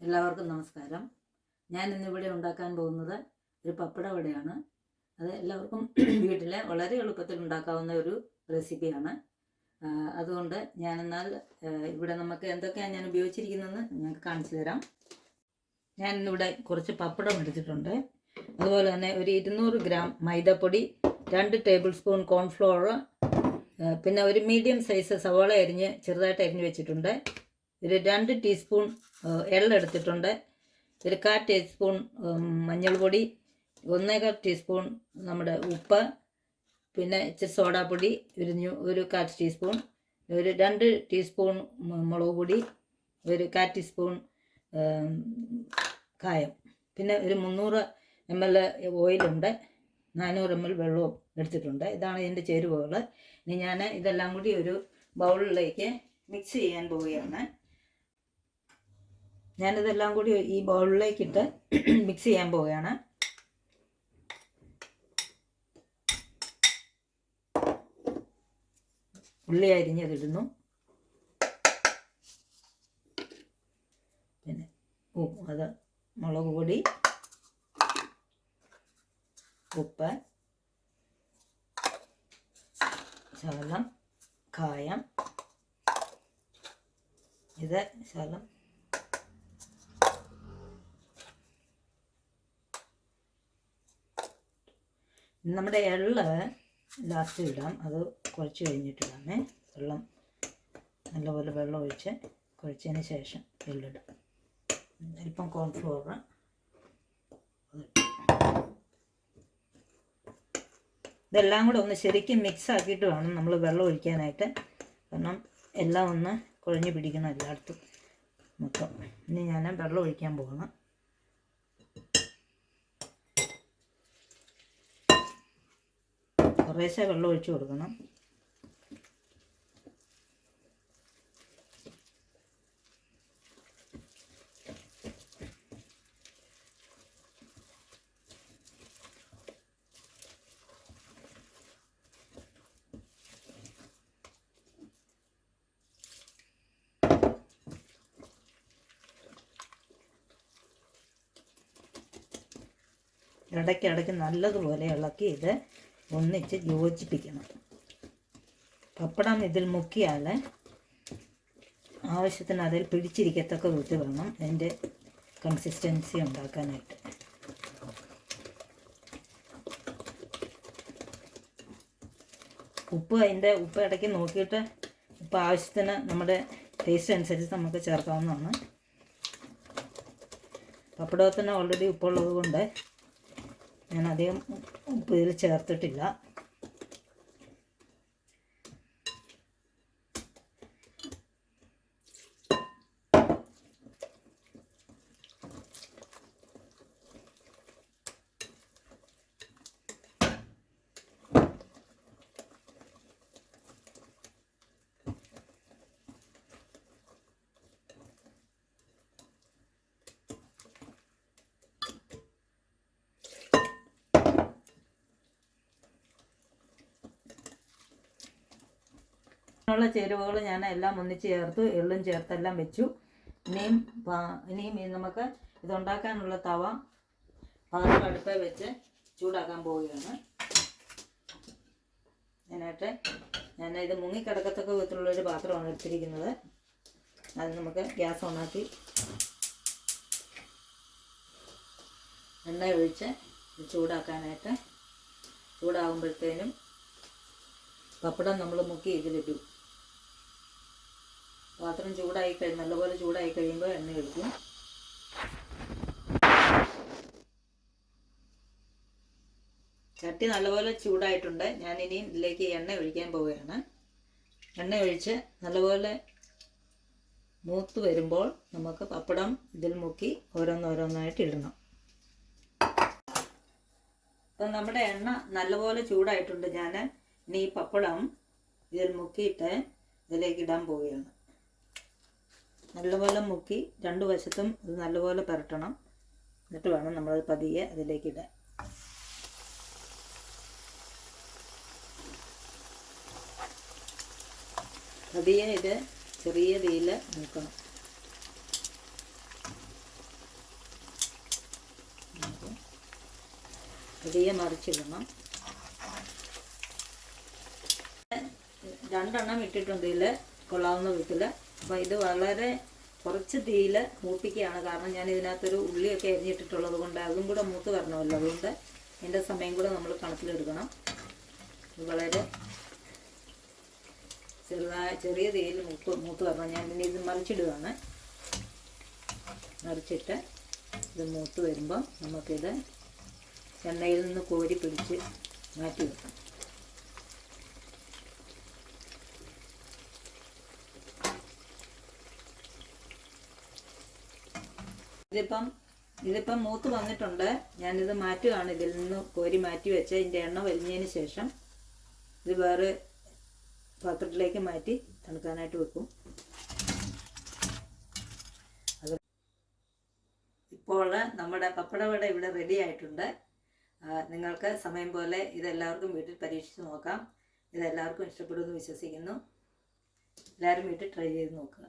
എല്ലാവർക്കും നമസ്കാരം. ഞാൻ ഇന്നിവിടെ ഉണ്ടാക്കാൻ പോകുന്നത് ഒരു പപ്പട വടയാണ്. അത് എല്ലാവർക്കും വീട്ടിൽ വളരെ എളുപ്പത്തിൽ ഉണ്ടാക്കാവുന്ന ഒരു റെസിപ്പിയാണ്. അതുകൊണ്ട് ഞാനെന്നാൽ ഇവിടെ നമുക്ക് എന്തൊക്കെയാണ് ഞാൻ ഉപയോഗിച്ചിരിക്കുന്നതെന്ന് ഞങ്ങൾക്ക് കാണിച്ചു തരാം. ഞാൻ ഇന്നിവിടെ കുറച്ച് പപ്പടം എടുത്തിട്ടുണ്ട്. അതുപോലെ തന്നെ ഒരു 200 ഗ്രാം മൈദപ്പൊടി, 2 ടേബിൾ സ്പൂൺ കോൺഫ്ലോർ, പിന്നെ ഒരു മീഡിയം സൈസ് സവാള ചെറുതായിട്ട് അരിഞ്ഞ് വെച്ചിട്ടുണ്ട്. ഒരു 2 ടീസ്പൂൺ എള്ളെടുത്തിട്ടുണ്ട്. ഒരു 1/4 ടീസ്പൂൺ മഞ്ഞൾപ്പൊടി, 1/4 ടീസ്പൂൺ നമ്മുടെ ഉപ്പ്, പിന്നെ ഇച്ചിരി സോഡാപ്പൊടി, ഒരു 1/4 ടീസ്പൂൺ, ഒരു 2 ടീസ്പൂൺ മുളക് പൊടി, ഒരു 1/4 ടീസ്പൂൺ കായം, പിന്നെ ഒരു 300 ml ഓയിലുണ്ട്, 400 ml വെള്ളവും എടുത്തിട്ടുണ്ട്. ഇതാണ് ഇതിൻ്റെ ചേരുവകൾ. ഇനി ഞാൻ ഇതെല്ലാം കൂടി ഒരു ബൗളിലേക്ക് മിക്സ് ചെയ്യാൻ പോവുകയാണ്. ഞാനിതെല്ലാം കൂടി ഈ ബൗളിലേക്കിട്ട് മിക്സ് ചെയ്യാൻ പോവുകയാണ്. ഉള്ളി അരിഞ്ഞതിടുന്നു, പിന്നെ മുളക് പൊടി, ഉപ്പ്, ശകലം കായം, ശകലം നമ്മുടെ എള്ള് ലാസ്റ്റ് ഇടാം. അത് കുഴച്ച് കഴിഞ്ഞിട്ടിടാമേ. നല്ലപോലെ വെള്ളം ഒഴിച്ച് കുഴച്ചതിന് ശേഷം എള്ളിടാം. അല്പം കോൺഫ്ലോർ, ഇതെല്ലാം കൂടെ ഒന്ന് ശരിക്കും മിക്സ് ആക്കിയിട്ട് വേണം നമ്മൾ വെള്ളം ഒഴിക്കാനായിട്ട്. കാരണം എല്ലാം ഒന്ന് കുഴഞ്ഞ് പിടിക്കണം എല്ലായിടത്തും മൊത്തം. ഇനി ഞാൻ വെള്ളം ഒഴിക്കാൻ പോകണം. കുറേശ്ശെ വെള്ളം ഒഴിച്ച് കൊടുക്കണം. ഇടയ്ക്കിടയ്ക്ക് നല്ലതുപോലെ ഇളക്കി ഇത് ഒന്നിച്ച് യോജിപ്പിക്കണം. പപ്പടം ഇതിൽ മുക്കിയാൽ ആവശ്യത്തിന് അതിൽ പിടിച്ചിരിക്കത്തക്ക വിധത്തിൽ വേണം അതിൻ്റെ കൺസിസ്റ്റൻസി ഉണ്ടാക്കാനായിട്ട്. ഉപ്പ് ഇടയ്ക്ക് നോക്കിയിട്ട് ഉപ്പ് ആവശ്യത്തിന് നമ്മുടെ ടേസ്റ്റ് അനുസരിച്ച് നമുക്ക് ചേർക്കാവുന്നതാണ്. പപ്പടത്തിന് ഓൾറെഡി ഉപ്പുള്ളത് കൊണ്ട് ഞാൻ അധികം ഉപ്പ് ഇതിൽ ചേർത്തിട്ടില്ല. ഉള്ള ചേരുവകൾ ഞാൻ എല്ലാം ഒന്നിച്ച് ചേർത്തു, എള്ളും ചേർത്തെല്ലാം വെച്ചു. ഇനിയും നമുക്ക് ഇതുണ്ടാക്കാനുള്ള തവ പാത്രം അടുപ്പിൽ വെച്ച് ചൂടാക്കാൻ പോവുകയാണ്. ഞാൻ ഇത് മുങ്ങിക്കിടക്കത്തക്ക വിധത്തിലുള്ളൊരു പാത്രമാണ് എടുത്തിരിക്കുന്നത്. അത് നമുക്ക് ഗ്യാസ് ഓണാക്കി എണ്ണ ഒഴിച്ച് ചൂടാക്കാനായിട്ട്. ചൂടാകുമ്പോഴത്തേനും പപ്പടം നമ്മൾ മുക്കി ഇതിലിടും. പാത്രം നല്ലപോലെ ചൂടായി കഴിയുമ്പോൾ എണ്ണ ഒഴിക്കും. ചട്ടി നല്ലപോലെ ചൂടായിട്ടുണ്ട്. ഞാൻ ഇനിയും ഇതിലേക്ക് എണ്ണ ഒഴിക്കാൻ പോവുകയാണ്. എണ്ണ ഒഴിച്ച് നല്ലപോലെ മൂത്ത് വരുമ്പോൾ നമുക്ക് പപ്പടം ഇതിൽ മുക്കി ഓരോന്നോരോന്നായിട്ട് ഇടണം. അപ്പം നമ്മുടെ എണ്ണ നല്ലപോലെ ചൂടായിട്ടുണ്ട്. ഞാൻ ഇനി ഈ പപ്പടം ഇതിൽ മുക്കിയിട്ട് ഇതിലേക്ക് ഇടാൻ പോവുകയാണ്. നല്ലപോലെ മുക്കി 2 വശത്തും ഇത് നല്ലപോലെ പുരട്ടണം. എന്നിട്ട് വേണം നമ്മളത് പതിയെ അതിലേക്ക് ഇടാൻ. പതിയെ ഇത് ചെറിയ തീയിൽ മൂക്കണം. പതിയെ മറിച്ചിടണം. 2 ഇട്ടിട്ടുണ്ട് ഇതിൽ കൊള്ളാവുന്ന വിധത്തിൽ. അപ്പോൾ ഇത് വളരെ കുറച്ച് തീയിൽ മൂപ്പിക്കുകയാണ്. കാരണം ഞാൻ ഇതിനകത്തൊരു ഉള്ളിയൊക്കെ അരിഞ്ഞിട്ടിട്ടുള്ളത് കൊണ്ട് അതും കൂടെ മൂത്ത് വരണമല്ലോ. അതുകൊണ്ട് അതിൻ്റെ സമയം കൂടെ നമ്മൾ കണക്കിലെടുക്കണം. വളരെ ചെറിയ തീയിൽ മൂത്ത് വരണം. ഞാൻ പിന്നെ ഇത് മറിച്ചിടുകയാണ്. മറിച്ചിട്ട് ഇത് മൂത്ത് വരുമ്പം നമുക്കിത് എണ്ണയിൽ നിന്ന് കോരി പിടിച്ച് മാറ്റി വെക്കാം. ഇതിപ്പം മൂത്ത് വന്നിട്ടുണ്ട്. ഞാനിത് മാറ്റുകയാണ്. ഇതിൽ നിന്ന് കോരി മാറ്റി വെച്ച് ഇതിൻ്റെ എണ്ണ വലിഞ്ഞതിന് ശേഷം ഇത് വേറെ പാത്രത്തിലേക്ക് മാറ്റി തണുക്കാനായിട്ട് വെക്കും. ഇപ്പോൾ നമ്മുടെ പപ്പടവട ഇവിടെ റെഡി ആയിട്ടുണ്ട്. നിങ്ങൾക്ക് സമയം പോലെ ഇതെല്ലാവർക്കും വീട്ടിൽ പരീക്ഷിച്ച് നോക്കാം. ഇതെല്ലാവർക്കും ഇഷ്ടപ്പെടുമെന്ന് വിശ്വസിക്കുന്നു. എല്ലാവരും വീട്ടിൽ ട്രൈ ചെയ്ത് നോക്കുക.